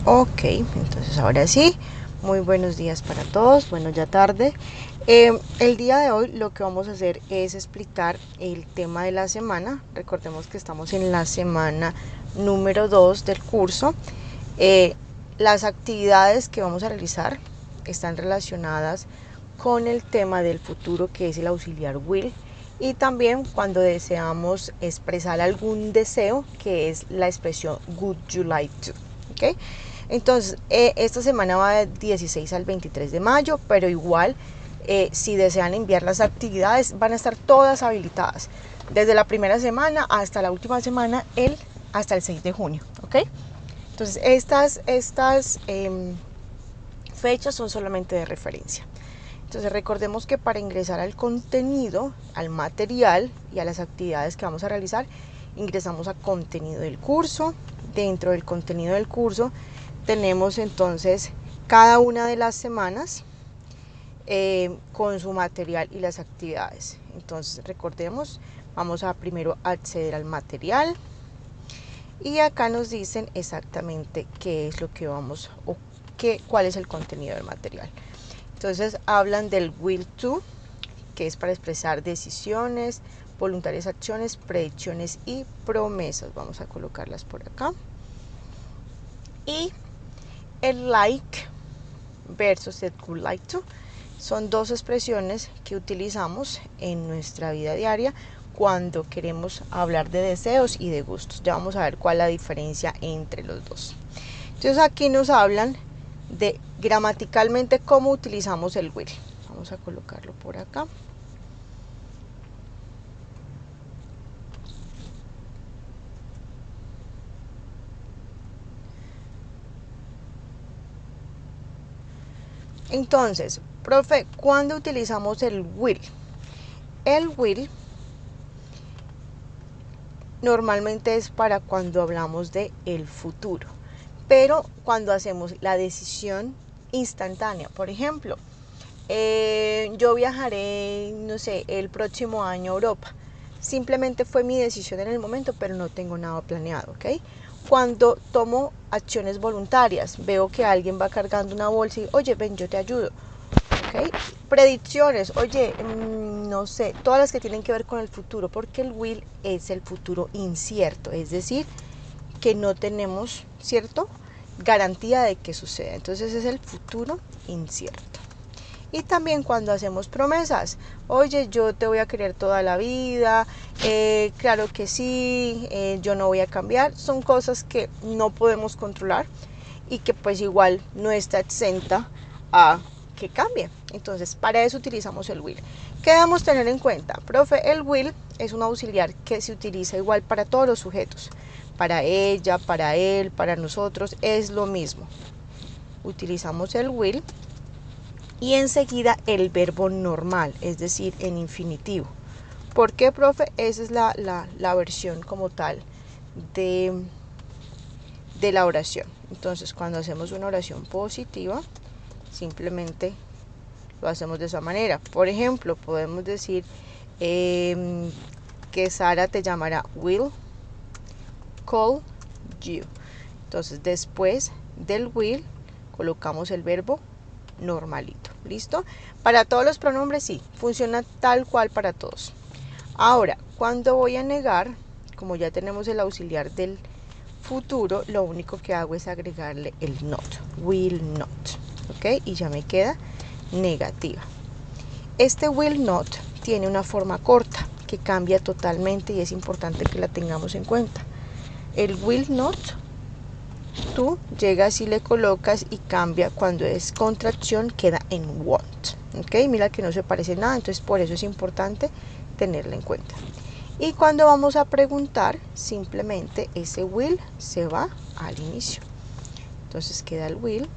Ok, entonces ahora sí, muy buenos días para todos, bueno ya tarde. El día de hoy lo que vamos a hacer es explicar el tema de la semana. Recordemos que estamos en la semana número 2 del curso. Las actividades que vamos a realizar están relacionadas con el tema del futuro, que es el auxiliar will, y también cuando deseamos expresar algún deseo, que es la expresión would you like to. ¿Okay? Entonces, esta semana va del 16 al 23 de mayo, pero igual, si desean enviar las actividades, van a estar todas habilitadas, desde la primera semana hasta la última semana, hasta el 6 de junio. ¿Ok? Entonces, estas fechas son solamente de referencia. Entonces recordemos que para ingresar al contenido, al material y a las actividades que vamos a realizar, ingresamos a contenido del curso. Dentro del contenido del curso tenemos entonces cada una de las semanas con su material y las actividades. Entonces recordemos, vamos a primero acceder al material y acá nos dicen exactamente qué es lo que vamos o cuál es el contenido del material. Entonces hablan del will to, que es para expresar decisiones, voluntarias acciones, predicciones y promesas. Vamos a colocarlas por acá. Y el like versus el would like to son dos expresiones que utilizamos en nuestra vida diaria cuando queremos hablar de deseos y de gustos. Ya vamos a ver cuál es la diferencia entre los dos. Entonces aquí nos hablan de gramaticalmente cómo utilizamos el will. Vamos a colocarlo por acá. Entonces, profe, ¿cuándo utilizamos el will? El will normalmente es para cuando hablamos de el futuro, pero cuando hacemos la decisión instantánea. Por ejemplo, yo viajaré, no sé, el próximo año a Europa. Simplemente fue mi decisión en el momento, pero no tengo nada planeado, ¿ok? Cuando tomo acciones voluntarias, veo que alguien va cargando una bolsa y, oye, ven, yo te ayudo. ¿Okay? Predicciones, oye, no sé, todas las que tienen que ver con el futuro, porque el will es el futuro incierto, es decir, que no tenemos, ¿cierto?, garantía de que suceda. Entonces es el futuro incierto. Y también cuando hacemos promesas, oye, yo te voy a querer toda la vida, claro que sí, yo no voy a cambiar. Son cosas que no podemos controlar y que pues igual no está exenta a que cambie. Entonces, para eso utilizamos el will. ¿Qué debemos tener en cuenta? Profe, el will es un auxiliar que se utiliza igual para todos los sujetos. Para ella, para él, para nosotros, es lo mismo. Utilizamos el will y enseguida el verbo normal, es decir, en infinitivo. ¿Por qué, profe? Esa es la versión como tal de la oración. Entonces, cuando hacemos una oración positiva, simplemente lo hacemos de esa manera. Por ejemplo, podemos decir que Sara te llamará, will call you. Entonces, después del will colocamos el verbo normalito. ¿Listo? Para todos los pronombres sí, funciona tal cual para todos. Ahora, cuando voy a negar, como ya tenemos el auxiliar del futuro, lo único que hago es agregarle el not, will not. ¿Ok? Y ya me queda negativa. Este will not tiene una forma corta que cambia totalmente y es importante que la tengamos en cuenta. El will not, tú llegas y le colocas y cambia. Cuando es contracción queda en won't. ¿Ok? Mira que no se parece nada, entonces por eso es importante tenerla en cuenta. Y cuando vamos a preguntar, simplemente ese will se va al inicio. Entonces queda el will,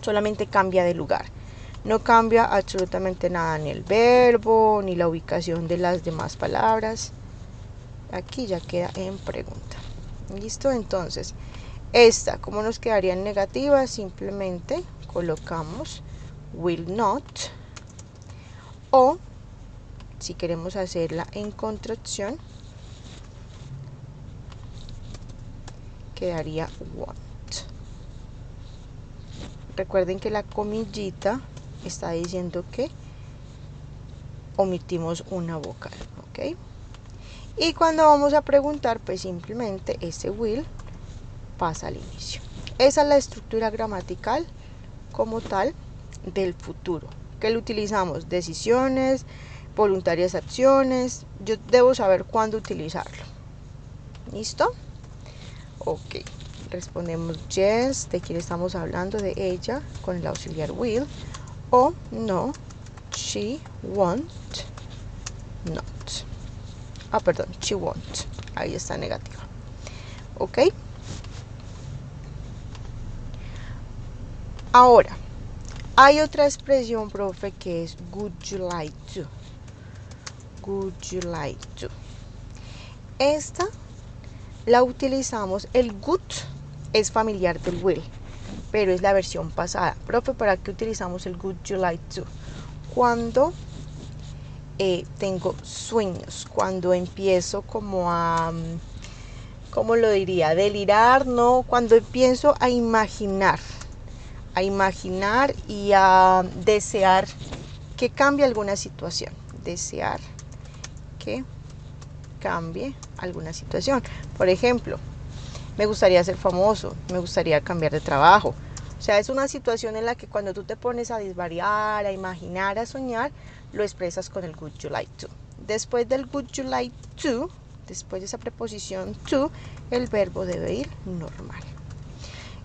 solamente cambia de lugar. No cambia absolutamente nada, ni el verbo, ni la ubicación de las demás palabras. Aquí ya queda en pregunta. ¿Listo? Entonces, esta, ¿cómo nos quedaría en negativa? Simplemente colocamos will not, o si queremos hacerla en contracción, quedaría won't. recuerden que la comillita está diciendo que omitimos una vocal, ¿ok? Y cuando vamos a preguntar, pues simplemente ese will pasa al inicio. Esa es la estructura gramatical como tal del futuro, que lo utilizamos: decisiones, voluntarias acciones. Yo debo saber cuándo utilizarlo. ¿Listo? Ok. Respondemos yes, de quién estamos hablando, de ella, con el auxiliar will, o no, she won't not. Perdón, she won't. Ahí está negativa. Ok. Ahora, hay otra expresión, profe, que es would you like to. Would you like to. Esta la utilizamos, el would es familiar del will, pero es la versión pasada. Profe, ¿para qué utilizamos el would you like to? Cuando tengo sueños, cuando empiezo como a, ¿cómo lo diría? Delirar, ¿no? Cuando empiezo a imaginar y a desear que cambie alguna situación. Desear que cambie alguna situación. Por ejemplo, me gustaría ser famoso, me gustaría cambiar de trabajo. O sea, es una situación en la que cuando tú te pones a disvariar, a imaginar, a soñar, lo expresas con el would you like to. Después del would you like to, después de esa preposición to, el verbo debe ir normal.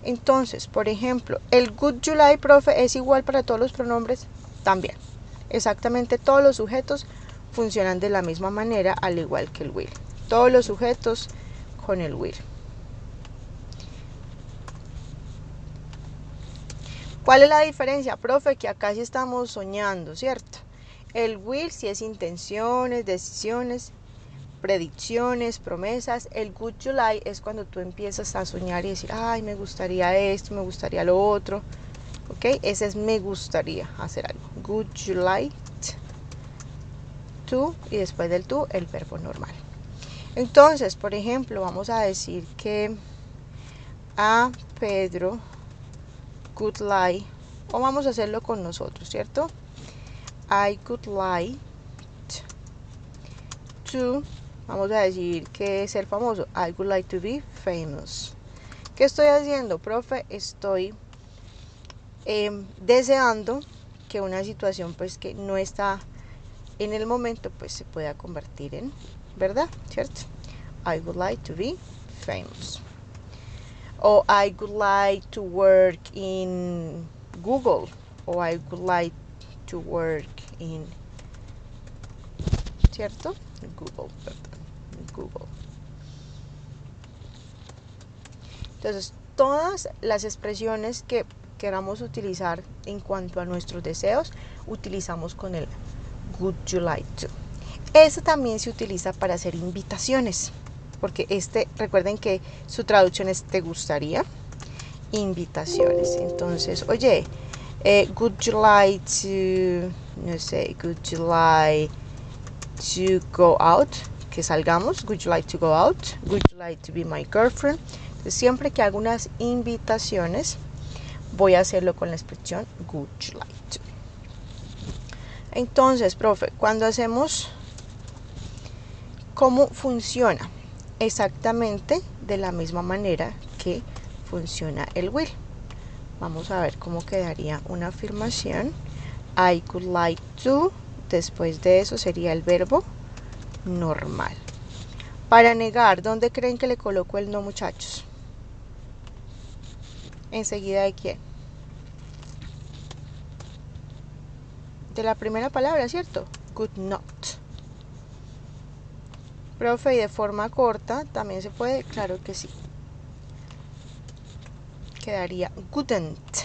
Entonces, por ejemplo, el would you like, profe, es igual para todos los pronombres. También, exactamente todos los sujetos funcionan de la misma manera, al igual que el will. Todos los sujetos con el will. ¿Cuál es la diferencia, profe? Que acá sí estamos soñando, ¿cierto? El will sí es intenciones, decisiones, predicciones, promesas. El would you like es cuando tú empiezas a soñar y decir, ay, me gustaría esto, me gustaría lo otro. ¿Ok? Ese es me gustaría hacer algo. Would you like to, y después del to, el verbo normal. Entonces, por ejemplo, vamos a decir que a Pedro would like, o vamos a hacerlo con nosotros, ¿cierto? I would like to, vamos a decir que ser famoso. I would like to be famous. ¿Qué estoy haciendo, profe? Estoy deseando que una situación pues que no está en el momento pues se pueda convertir en verdad, ¿cierto? I would like to be famous. O I would like to work in Google. O I would like to work in, ¿cierto? Google. Entonces, todas las expresiones que queramos utilizar en cuanto a nuestros deseos, utilizamos con el would you like to. Este también se utiliza para hacer invitaciones, porque recuerden que su traducción es te gustaría, invitaciones. Entonces, oye, would you like to, no sé, would you like to go out, que salgamos, would you like to go out, would you like to be my girlfriend. Entonces, siempre que hago unas invitaciones, voy a hacerlo con la expresión would you like to. Entonces, profe, cuando hacemos, ¿cómo funciona? Exactamente de la misma manera que funciona el will. Vamos a ver cómo quedaría una afirmación. I would like to, después de eso sería el verbo normal. Para negar, ¿dónde creen que le coloco el no, muchachos? ¿Enseguida de quién? De la primera palabra, ¿cierto? Would not. Profe, y de forma corta también se puede, claro que sí. Quedaría wouldn't.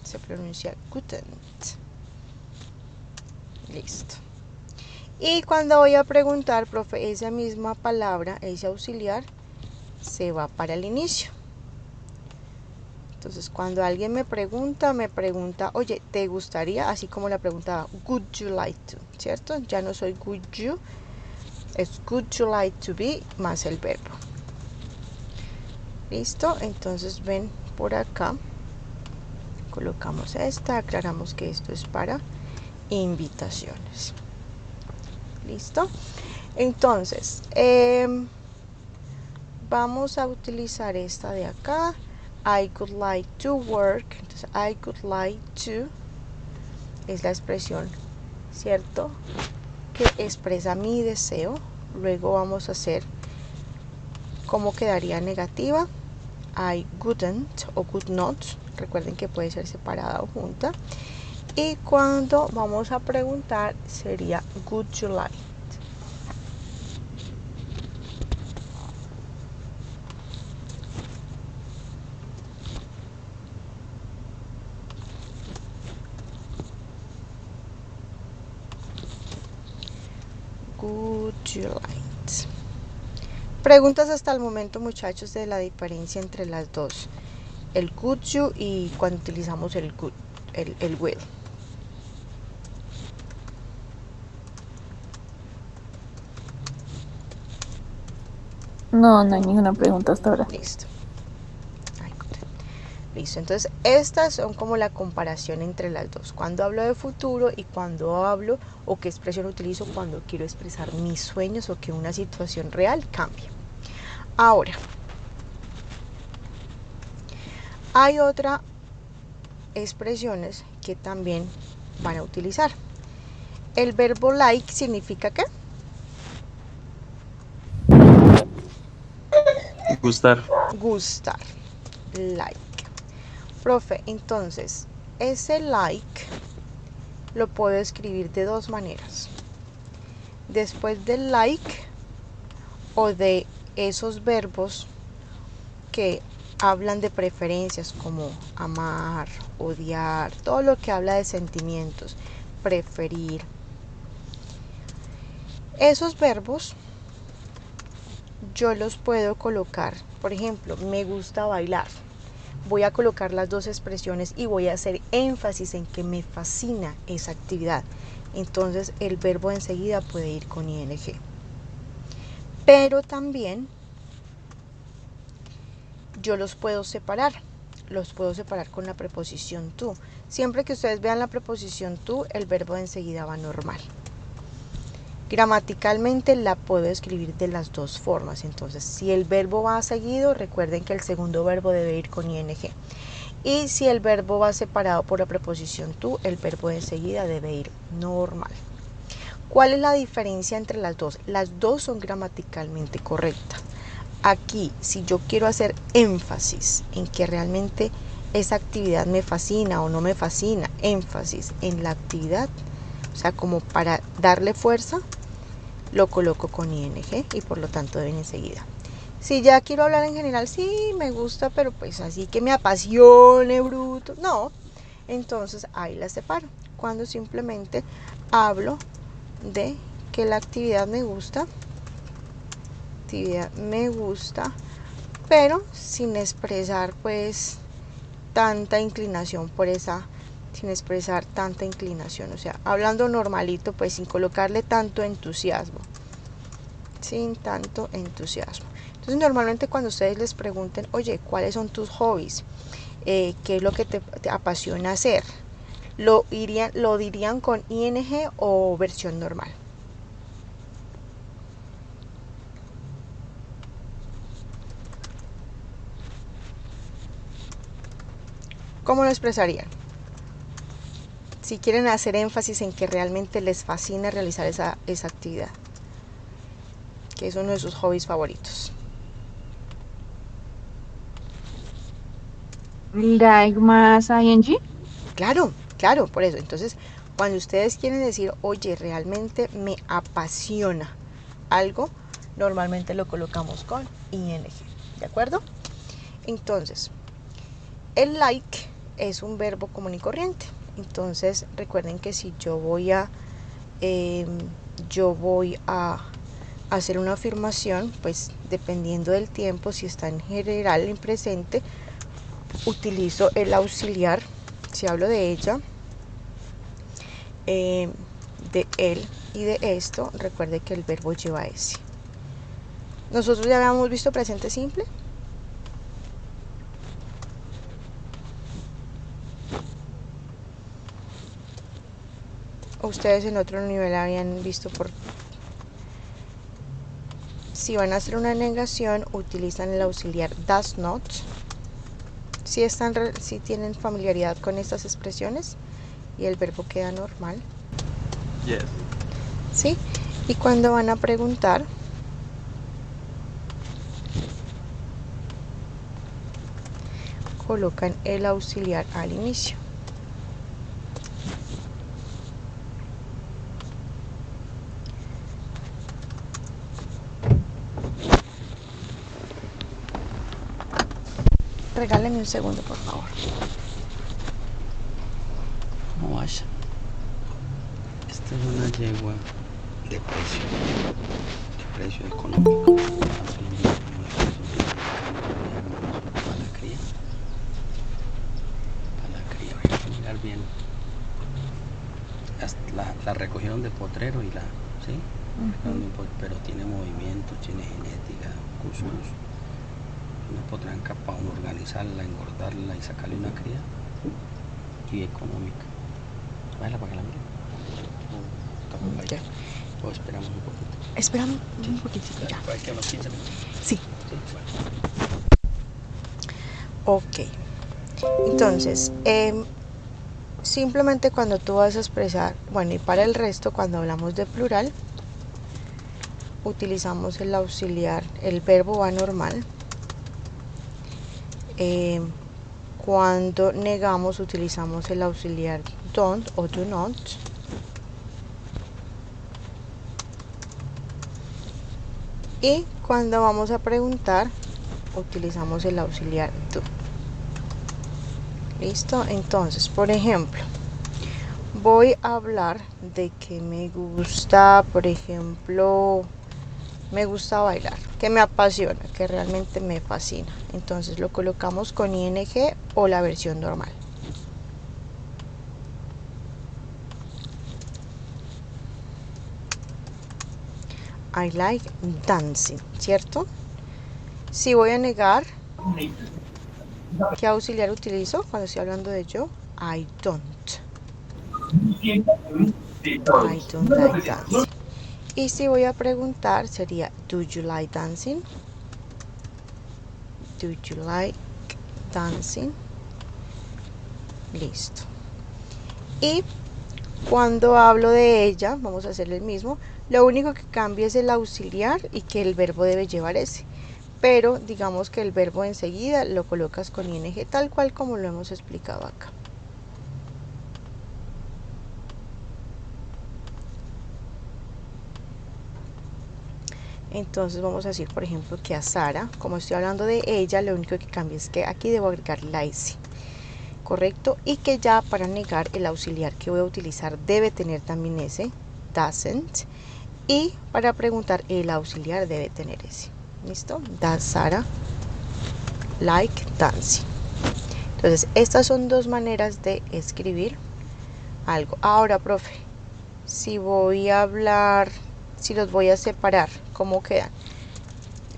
Se pronuncia wouldn't. Listo. Y cuando voy a preguntar, profe, esa misma palabra, ese auxiliar, se va para el inicio. Entonces, cuando alguien me pregunta, oye, ¿te gustaría? Así como la preguntaba, would you like to, ¿cierto? Ya no soy would you, es would you like to be más el verbo. ¿Listo? Entonces ven por acá colocamos esta, aclaramos que esto es para invitaciones. ¿Listo? Entonces, vamos a utilizar esta de acá. I would like to work. Entonces, I would like to es la expresión, ¿cierto?, que expresa mi deseo. Luego vamos a hacer cómo quedaría negativa. I wouldn't o would not. Recuerden que puede ser separada o junta. Y cuando vamos a preguntar sería would you like. Would you like. Preguntas hasta el momento, muchachos, de la diferencia entre las dos, el could you y cuando utilizamos el could, el will. No, no hay ninguna pregunta hasta ahora. Listo. Listo, entonces estas son como la comparación entre las dos. Cuando hablo de futuro y cuando hablo o qué expresión utilizo cuando quiero expresar mis sueños o que una situación real cambie. Ahora, hay otras expresiones que también van a utilizar. El verbo like significa ¿qué? Gustar. Gustar. Like. Profe, entonces, ese like lo puedo escribir de dos maneras. Después del like o de esos verbos que hablan de preferencias como amar, odiar, todo lo que habla de sentimientos, preferir. Esos verbos yo los puedo colocar, por ejemplo, me gusta bailar. Voy a colocar las dos expresiones y voy a hacer énfasis en que me fascina esa actividad. Entonces el verbo enseguida puede ir con ing. Pero también yo los puedo separar. Los puedo separar con la preposición to. Siempre que ustedes vean la preposición to, el verbo enseguida va normal. Gramaticalmente la puedo escribir de las dos formas. Entonces, si el verbo va seguido, recuerden que el segundo verbo debe ir con ing. Y si el verbo va separado por la preposición to, el verbo de enseguida debe ir normal. ¿Cuál es la diferencia entre las dos? Las dos son gramaticalmente correctas. Aquí, si yo quiero hacer énfasis en que realmente esa actividad me fascina o no me fascina, énfasis en la actividad, o sea, como para darle fuerza, lo coloco con ing y por lo tanto deben enseguida. Si ya quiero hablar en general, sí, me gusta, pero pues así que me apasione, bruto, no. Entonces ahí la separo. Cuando simplemente hablo de que la actividad me gusta, pero sin expresar pues tanta inclinación por esa, sin expresar tanta inclinación, o sea, hablando normalito, pues sin colocarle tanto entusiasmo, sin tanto entusiasmo. Entonces normalmente cuando ustedes les pregunten, oye, ¿cuáles son tus hobbies? ¿Qué es lo que te apasiona hacer? ¿Lo dirían con ing o versión normal? ¿Cómo lo expresarían? Si quieren hacer énfasis en que realmente les fascina realizar esa actividad, que es uno de sus hobbies favoritos. Like más ing. Claro, por eso. Entonces, cuando ustedes quieren decir, oye, realmente me apasiona algo, normalmente lo colocamos con ing, ¿de acuerdo? Entonces, el like es un verbo común y corriente. Entonces, recuerden que si yo voy a hacer una afirmación, pues dependiendo del tiempo, si está en general, en presente, utilizo el auxiliar. Si hablo de ella, de él y de esto, recuerde que el verbo lleva ese. Nosotros ya habíamos visto presente simple. ustedes en otro nivel habían visto por... Si van a hacer una negación, utilizan el auxiliar does not. Si tienen familiaridad con estas expresiones y el verbo queda normal. Yes. ¿Sí? Y cuando van a preguntar, colocan el auxiliar al inicio. Regálenme un segundo, por favor. ¿Cómo vaya? Esta es una yegua de precio económico. Para la cría. Hay que mirar bien. La recogieron de potrero y ¿sí? Pero tiene movimiento, tiene genética, cuscús. Una potranca para uno organizarla, engordarla y sacarle una cría. Y económica. Váyala para que la miren. Ya. O esperamos un poquito. Esperamos un poquitito ya. Hay que unos 15 minutos. Sí. Sí, bueno. Ok. Entonces, simplemente cuando tú vas a expresar, bueno, y para el resto, cuando hablamos de plural, utilizamos el auxiliar, el verbo va normal. Cuando negamos, utilizamos el auxiliar don't o do not. Y cuando vamos a preguntar, utilizamos el auxiliar do. ¿Listo? Entonces, por ejemplo, voy a hablar de que me gusta, por ejemplo, me gusta bailar, que me apasiona, que realmente me fascina. Entonces lo colocamos con ing o la versión normal. I like dancing, ¿cierto? Si voy a negar, ¿qué auxiliar utilizo cuando estoy hablando de yo? I don't. I don't like dancing. Y si voy a preguntar sería do you like dancing? Do you like dancing? Listo. Y cuando hablo de ella, vamos a hacer el mismo. Lo único que cambia es el auxiliar y que el verbo debe llevar ese. Pero digamos que el verbo enseguida lo colocas con ing tal cual como lo hemos explicado acá. Entonces vamos a decir, por ejemplo, que a Sara, como estoy hablando de ella, lo único que cambia es que aquí debo agregar la S, ¿correcto? Y que ya para negar el auxiliar que voy a utilizar debe tener también ese, doesn't. Y para preguntar el auxiliar debe tener ese. ¿Listo? Does Sara like dancing? Entonces, estas son dos maneras de escribir algo. Ahora, profe, si voy a hablar, si los voy a separar, ¿cómo quedan?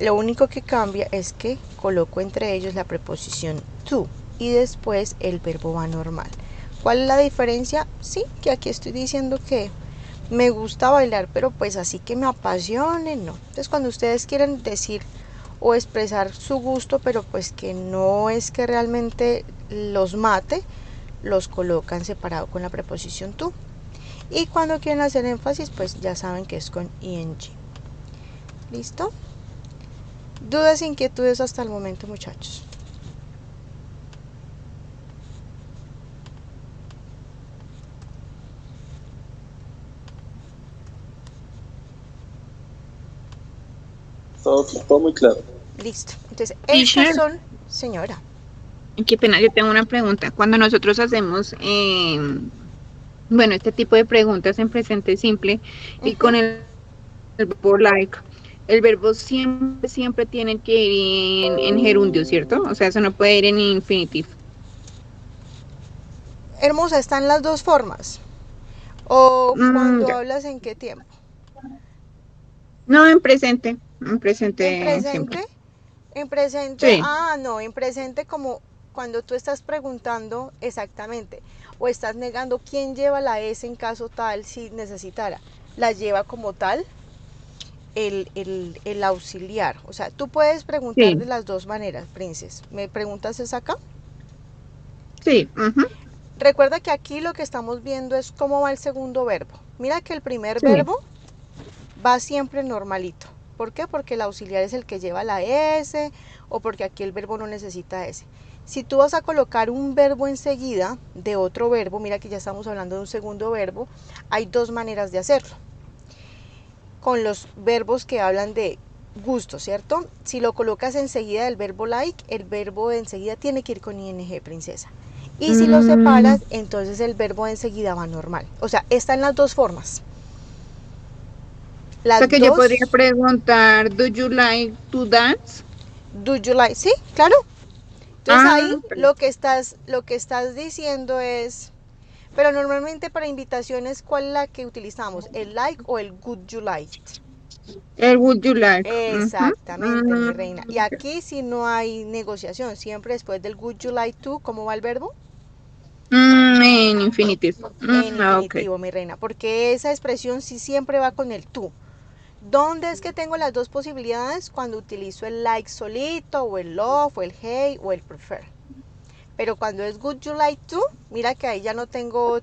Lo único que cambia es que coloco entre ellos la preposición to y después el verbo va normal. ¿Cuál es la diferencia? Sí, que aquí estoy diciendo que me gusta bailar, pero pues así que me apasione, no. Entonces cuando ustedes quieren decir o expresar su gusto, pero pues que no es que realmente los mate, los colocan separado con la preposición to. Y cuando quieren hacer énfasis, pues ya saben que es con ing. ¿Listo? ¿Dudas, inquietudes hasta el momento, muchachos? Todo muy claro. Listo. Entonces, Teacher. estas son, señora. Qué pena, yo tengo una pregunta. Cuando nosotros hacemos, bueno, este tipo de preguntas en presente simple y con el verbo like, el verbo siempre tiene que ir en gerundio, ¿cierto? O sea, eso no puede ir en infinitive. Hermosa, ¿están las dos formas? ¿O cuando Ya. hablas en qué tiempo? No, en presente ¿En presente? siempre. En presente, Sí. no, en presente como cuando tú estás preguntando exactamente. o estás negando quién lleva la S en caso tal si necesitara. La lleva como tal el auxiliar. O sea, tú puedes preguntar Sí, de las dos maneras, Princes. ¿Me preguntas es acá? sí. Ujú, Recuerda que aquí lo que estamos viendo es cómo va el segundo verbo. Mira que el primer sí. verbo va siempre normalito. ¿Por qué? Porque el auxiliar es el que lleva la S o porque aquí el verbo no necesita S. Si tú vas a colocar un verbo enseguida de otro verbo, mira que ya estamos hablando de un segundo verbo, hay dos maneras de hacerlo. Con los verbos que hablan de gusto, ¿cierto? Si lo colocas enseguida del verbo like, el verbo de enseguida tiene que ir con ing, princesa. Y si lo Mm, separas, entonces el verbo de enseguida va normal. O sea, está en las dos formas. o sea Las que yo podría dos, preguntar, ¿Do you like to dance? do you like? Sí, claro. Entonces ahí Ah, lo que estás diciendo es, pero normalmente para invitaciones, ¿cuál es la que utilizamos? ¿El like o el would you like? el would you like. Ujú, Exactamente, mi reina. Y ok. aquí sí no hay negociación. Siempre después del would you like to, ¿cómo va el verbo? En infinitive. En Ok. infinitivo, mi reina. Porque esa expresión sí siempre va con el tú. ¿Dónde es que tengo las dos posibilidades? Cuando utilizo el like solito, o el love, o el hey, o el prefer. Pero cuando es would you like to, mira que ahí ya no tengo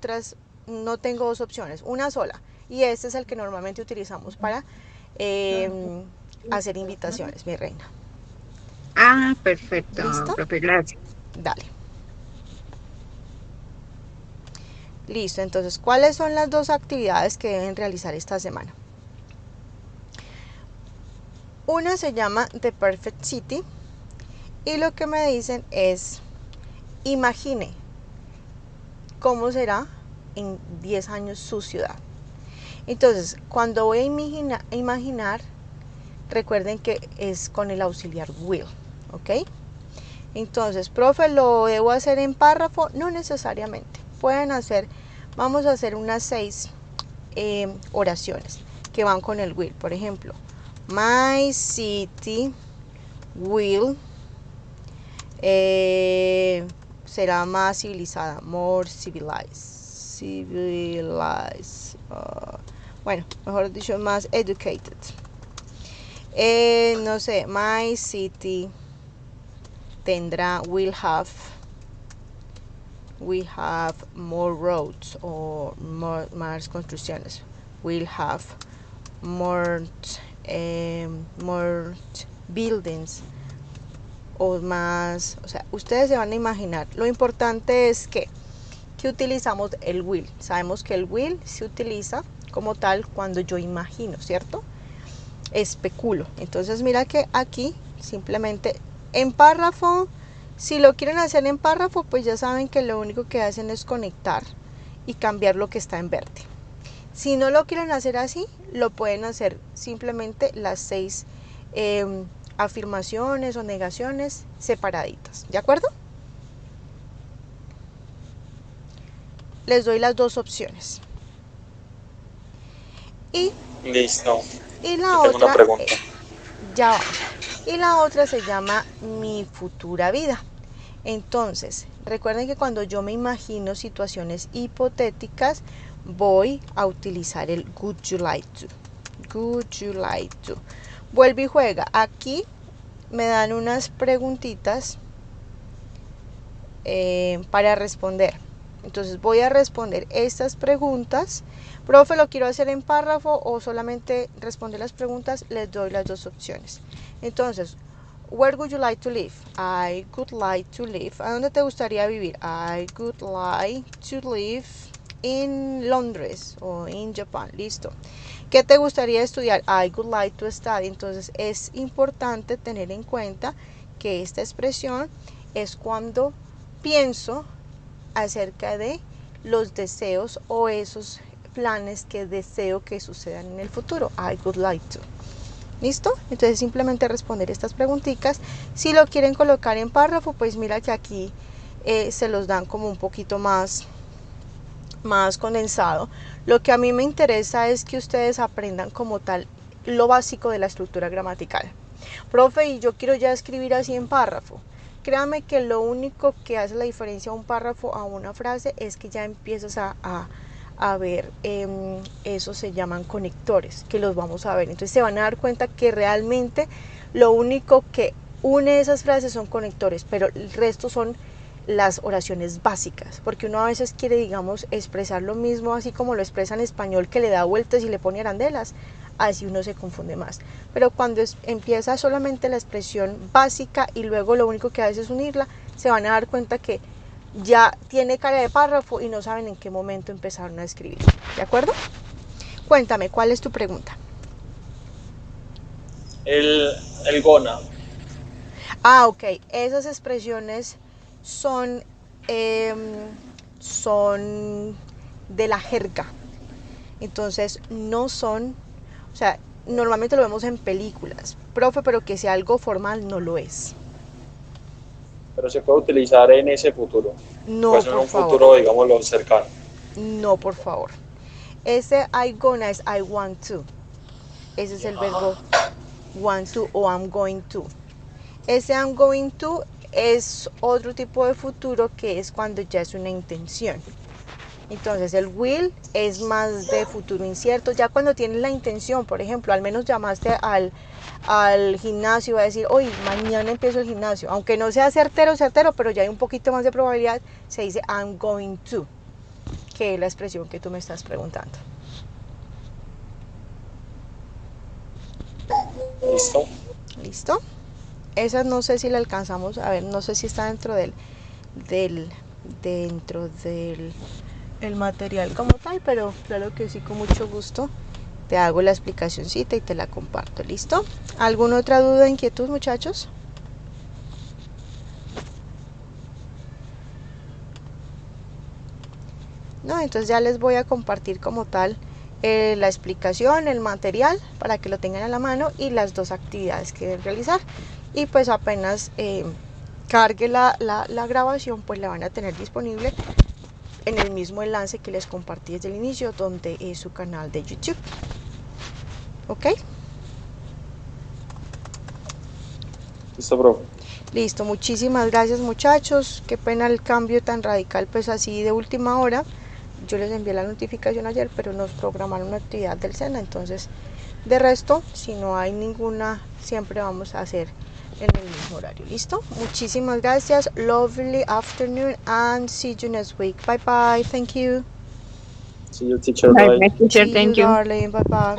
dos opciones, una sola. Y este es el que normalmente utilizamos para hacer invitaciones, mi reina. Ah, perfecto, ¿Listo? profe, gracias. Dale. Listo, entonces, ¿cuáles son las dos actividades que deben realizar esta semana? Una se llama The Perfect City y lo que me dicen es, imagine cómo será en 10 años su ciudad. Entonces, cuando voy a imaginar, recuerden que es con el auxiliar will, ¿ok? Entonces, profe, ¿lo debo hacer en párrafo? No necesariamente. Pueden hacer, vamos a hacer unas 6 oraciones que van con el will. Por ejemplo, my city will será más civilizada, more civilized. Civilized. Bueno, mejor dicho, más educated. No sé, my city tendrá, we have more roads or más construcciones. We'll have more, more buildings o más, o sea, ustedes se van a imaginar. Lo importante es que utilizamos el will. Sabemos que el will se utiliza como tal cuando yo imagino, ¿cierto? Especulo. Entonces mira que aquí simplemente en párrafo, si lo quieren hacer en párrafo, pues ya saben que lo único que hacen es conectar y cambiar lo que está en verde. Si no lo quieren hacer así, lo pueden hacer simplemente las 6 afirmaciones o negaciones separaditas. ¿De acuerdo? Les doy las dos opciones. Y, Listo. y Yo la tengo una otra, pregunta. ya vamos. Y la otra se llama mi futura vida. Entonces, recuerden que cuando yo me imagino situaciones hipotéticas, voy a utilizar el would you like to. Would you like to. Vuelve y juega. Aquí me dan unas preguntitas para responder. Entonces voy a responder estas preguntas. Profe, ¿lo quiero hacer en párrafo o solamente responder las preguntas? Les doy las dos opciones. Entonces, where would you like to live? I would like to live. ¿A dónde te gustaría vivir? I would like to live in Londres o in Japan. Listo. ¿Qué te gustaría estudiar? I would like to study. Entonces es importante tener en cuenta que esta expresión es cuando pienso acerca de los deseos o esos planes que deseo que sucedan en el futuro. I would like to. ¿Listo? Entonces simplemente responder estas preguntitas. Si lo quieren colocar en párrafo, pues mira que aquí se los dan como un poquito más condensado. Lo que a mí me interesa es que ustedes aprendan como tal lo básico de la estructura gramatical. Profe, y yo quiero ya escribir así en párrafo. créame que lo único que hace la diferencia a un párrafo a una frase es que ya empiezas a ver, esos se llaman conectores, que los vamos a ver. Entonces se van a dar cuenta que realmente lo único que une esas frases son conectores, pero el resto son las oraciones básicas, porque uno a veces quiere, digamos, expresar lo mismo así como lo expresa en español, que le da vueltas y le pone arandelas, así uno se confunde más. Pero cuando empieza solamente la expresión básica y luego lo único que hace es unirla, se van a dar cuenta que ya tiene cara de párrafo y no saben en qué momento empezaron a escribir. ¿De acuerdo? Cuéntame, ¿cuál es tu pregunta? El gonna. Ok, esas expresiones son de la jerga. Entonces no son, o sea, normalmente lo vemos en películas, profe, pero que sea algo formal no lo es. Pero se puede utilizar en ese futuro. No, pues en por un favor. futuro, digámoslo, cercano. No, por favor. Ese I gonna es I want to. Ese es el verbo want to o I'm going to. Ese I'm going to es otro tipo de futuro, que es cuando ya es una intención. Entonces el will es más de futuro incierto. Ya cuando tienes la intención, por ejemplo, al menos llamaste al gimnasio, va a decir, hoy mañana empiezo el gimnasio, aunque no sea certero, pero ya hay un poquito más de probabilidad, se dice I'm going to, que es la expresión que tú me estás preguntando. ¿Listo? Esa no sé si la alcanzamos a ver, no sé si está dentro del el material como tal, pero claro que sí, con mucho gusto te hago la explicacioncita y te la comparto. ¿Listo? ¿Alguna otra duda, inquietud, muchachos? No, entonces ya les voy a compartir como tal la explicación, el material, para que lo tengan a la mano, y las dos actividades que deben realizar. Y pues apenas cargue la grabación, pues la van a tener disponible en el mismo enlace que les compartí desde el inicio, donde es su canal de YouTube. ¿Ok? Listo, profe. Listo, muchísimas gracias, muchachos. Qué pena el cambio tan radical, pues así de última hora. Yo les envié la notificación ayer, pero nos programaron una actividad del SENA. Entonces, de resto, si no hay ninguna, siempre vamos a hacer en el mismo horario. ¿Listo? Muchísimas gracias. Lovely afternoon and see you next week. Bye bye. Thank you. See you, teacher. Bye, Bye. teacher. See Thank you, you. darling. Bye bye.